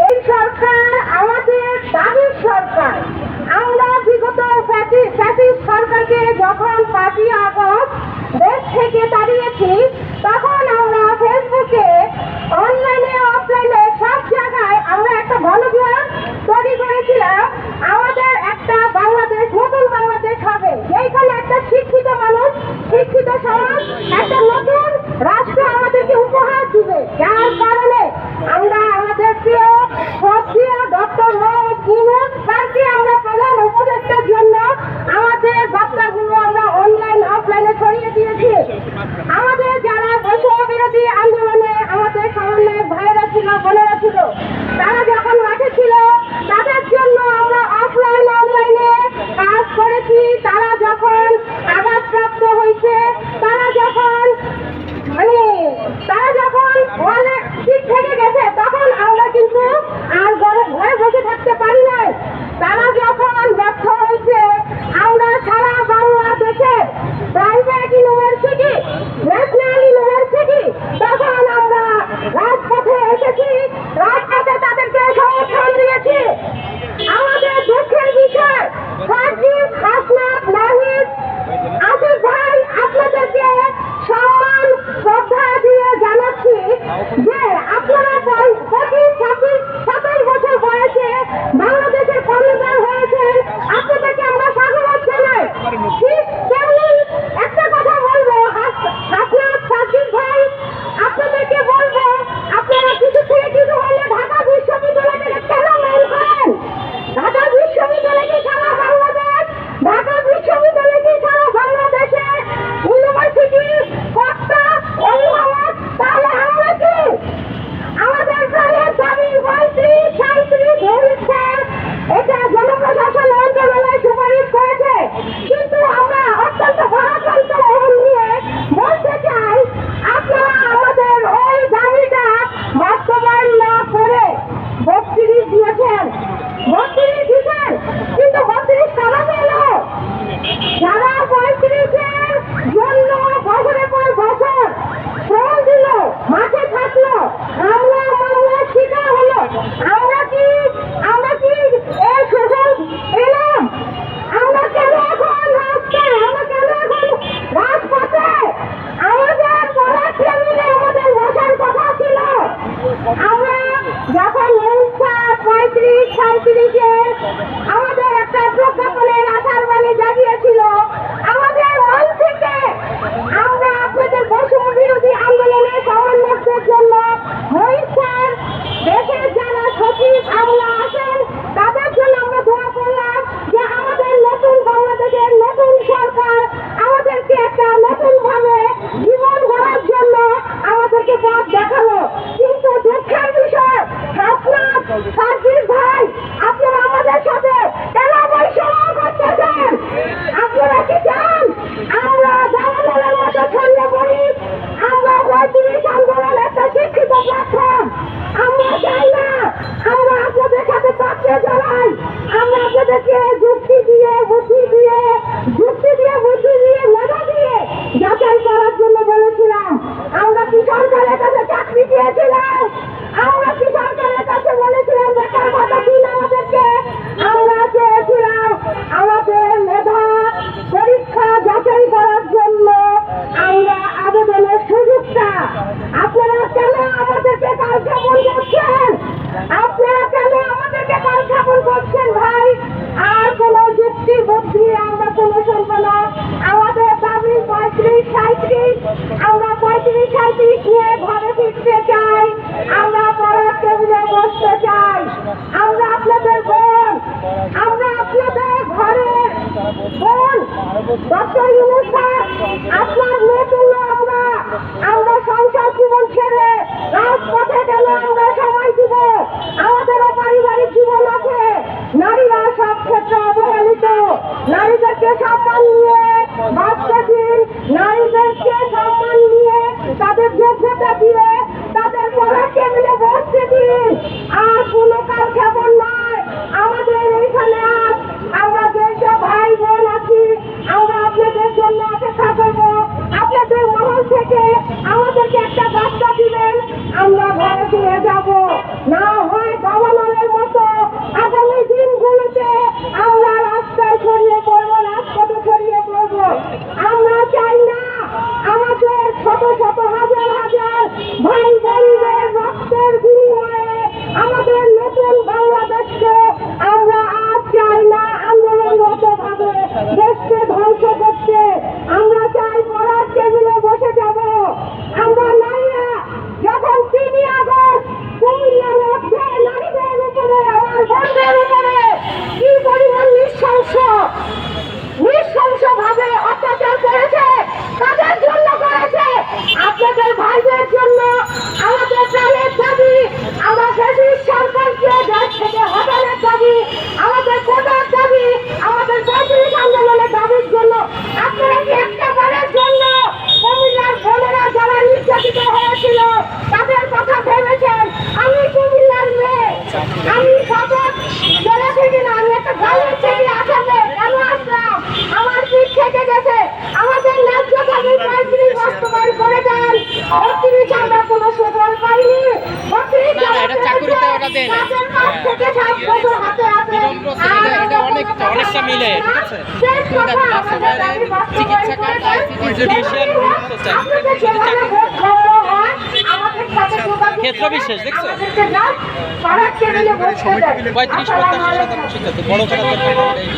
এই সরকার আমাদের দাবির সরকার। আমরা বিগত ফ্যাসিস্ট সরকারকে যখন 5ই আগস্ট দেশ থেকে তাড়িয়েছি, তখন আমরা ফেসবুকে অনলাইনে অফলাইনে সব জায়গায় আমরা একটা গণজোয়ার তৈরি করেছিলাম। আমাদের একটা বাংলাদেশ, নতুন বাংলাদেশ হবে, যেখানে একটা শিক্ষিত মানুষ, শিক্ষিত সমাজ একটা নতুন রাষ্ট্র আমাদেরকে উপহার দিবে। যার কারণে আমরা আমাদের প্রিয় শ্রদ্ধেয় ডক্টর মোহাম্মদ ইউনূস স্যারকে আমরা প্রধান উপদেষ্টার জন্য আমাদের বার্তাগুলো আমরা অনলাইন অফলাইনে ছড়িয়ে দিয়েছি। আমাদের যারা বৈষম্য বিরোধী আন্দোলনে আমাদের সমন্বয়ক ভাইয়েরা ছিল, বোনেরা ছিল, তারা যখন মাঠে ছিল তাদের জন্য আমরা অফলাইন অনলাইনে কাজ করেছি। তারা যখন আঘাতপ্রাপ্ত হয়েছে, তারা যখন অনেক ঠিক থেকে গেছে, তখন আমরা কিন্তু আর ঘরে বসে থাকতে পারি নাই। তারা যখন ব্যর্থ হয়েছে, আমরা সারা বাংলাদেশে প্রাইভেট ইউনিভার্সিটি, ন্যাশনাল ইউনিভার্সিটি, তখন আমরা রাজপথে এসেছি, রাজপথে তাদেরকে সমর্থন দিয়েছি। আমাদের দুঃখের বিষয়, সার্জিস, হাসনাত, নাহিদ, আসিফ ভাই, আপনাদেরকে সম্মান শ্রদ্ধা দিয়ে জানাচ্ছি যে আপনারা 25, 26, 27 বছর বয়সে বাংলাদেশের কর্মচার হয়েছেন। আপনাদেরকে আমরা স্বাগত জানাই। ঠিক তেমনি একটা কথা বলবো, হাসনাত, সার্জিস ভাই, আপনাদেরকে বলবো, আপনারা কিছু থেকে কিছু হলে ঢাকা বিশ্ববিদ্যালয়কে কেন মেল করেন? ঢাকা বিশ্ববিদ্যালয় কি সারা বাংলাদেশ? ঢাকা বিশ্ববিদ্যালয় কি সারা বাংলাদেশে ইউনিভার্সিটি কর্তা অভিভাবক? তাহলে আমরা কি? আমাদের প্রাণের দাবি 35, 37 ধরেছেন, এটা জনপ্রশাসন মন্ত্রণালয় সুপারিশ করেছে। কিন্তু আমরা অত্যন্ত ভারাক্রান্ত মন নিয়ে বলতে চাই, আপনারা আমাদের ওই দাবিটা বাস্তবায়ন না করে 32 দিয়েছেন, 32 দিয়েছেন, কিন্তু 32 কারা পেল? যারা 35-এর জন্য বছরের পর বছর শ্রম দিল, মাঠে থাকলো, মামলা শিকার হলো, আমরা কি এই সুযোগ পেলাম? আমরা কেন এখন রাস্তায়, আমরা কেন এখন রাজপথে? আমাদের পড়ার টেবিলে আমাদের বসার কথা ছিল। আমরা যখন 35, 37-এ আমাদের একটা প্রজ্ঞাপনের আশার বাণী জাগিয়েছিল, আমাদের মন থেকে আমরা আপনাদের বৈষম্য বিরোধী আন্দোলনে সমন্বয়কদের জন্য মহিষার দেশের যারা সচিব আমরা আছেন, তাদের জন্য আমরা দোয়া করলাম যে আমাদের নতুন বাংলাদেশের নতুন সরকার আমাদেরকে একটা নতুন ভাবে জীবন গড়ার জন্য আমাদেরকে পথ দেখালো। কিন্তু দুঃখের বিষয়, হাসনাত, সার্জিস ভাই, আপনারা আমাদের সাথে কেন বৈষম্য করতেছেন? আপনারা কি চান আমরা দালালের মতো ছড়িয়ে পড়ি? আমরা 35 আন্দোলন একটা শিক্ষিত প্ল্যাটফর্ম, আমরা চাই না। আমরা আপনাদের সাথে পাশে দাঁড়াই। আমরা আপনাদেরকে যুক্তি দিয়ে বুদ্ধি দিয়ে মেধা দিয়ে যাচাই করার জন্য বলেছিলাম। আমরা কি সরকারের কাছে চাকরি দিয়েছিলাম? আমরা কি সরকারের কাছে বলেছিলাম বেকার ভাতা দিন আমাদেরকে? আমরা চেয়েছিলাম আমাদের মেধা পরীক্ষা যাচাই করার জন্য আমরা আবেদনের সুযোগটা। আপনারা কেন আমাদেরকে কালক্ষেপণ করছেন? আপনারা কেন আমাদেরকে কালক্ষেপণ করছেন ভাই? আর কোন যুক্তি বুদ্ধি আমরা কোনো শুনবো না। আমাদের দাবি 35, 37, আমরা 35, 37 নিয়ে ঘরে ফিরতে চাই। আমরা পড়ার টেবিলে বসতে চাই। আমরা আপনাদের বোন, আমরা আপনাদের ঘরের বোন। ডক্টর ইউনূস স্যার, আপনার মেয়ে তুল্য আমরা সংসার জীবন ছেড়ে রাজপথে গেলে আমরা সময় দিব। আমাদের আমি শপথ জেলা থেকে না, আমি একটা গাড়ির থেকে আসামে কেন আসলাম? আমার পিঠ থেকে গেছে। আমাদের ন্যায্য দাবি 35 বাস্তবায়ন করে দেন। 32 আমরা কোনো সুফল পাইনি। 32 না, এটা চাকুরিতে ওরা দেয় না। কাজের কাজ থেকে 7 বছর হাতে আছে। বিলম্ব এটা অনেকটা মিলে, ঠিক আছে? শেষ কথা, আমাদের দাবি বাস্তবায়ন চিকিৎসা করে কার্ড, দেন। জুডিশিয়াল গুরুত্ব চাই। আপনাদের যেভাবে ভোট দেওয়া হয়, আমাদের সাথে যোগাযোগ ক্ষেত্র বিশেষ, দেখছো? আমাদেরকে just পাড়ার টেবিলে বসতে দেন। 35-85% শিক্ষার্থী বড় করার দরকার নেই।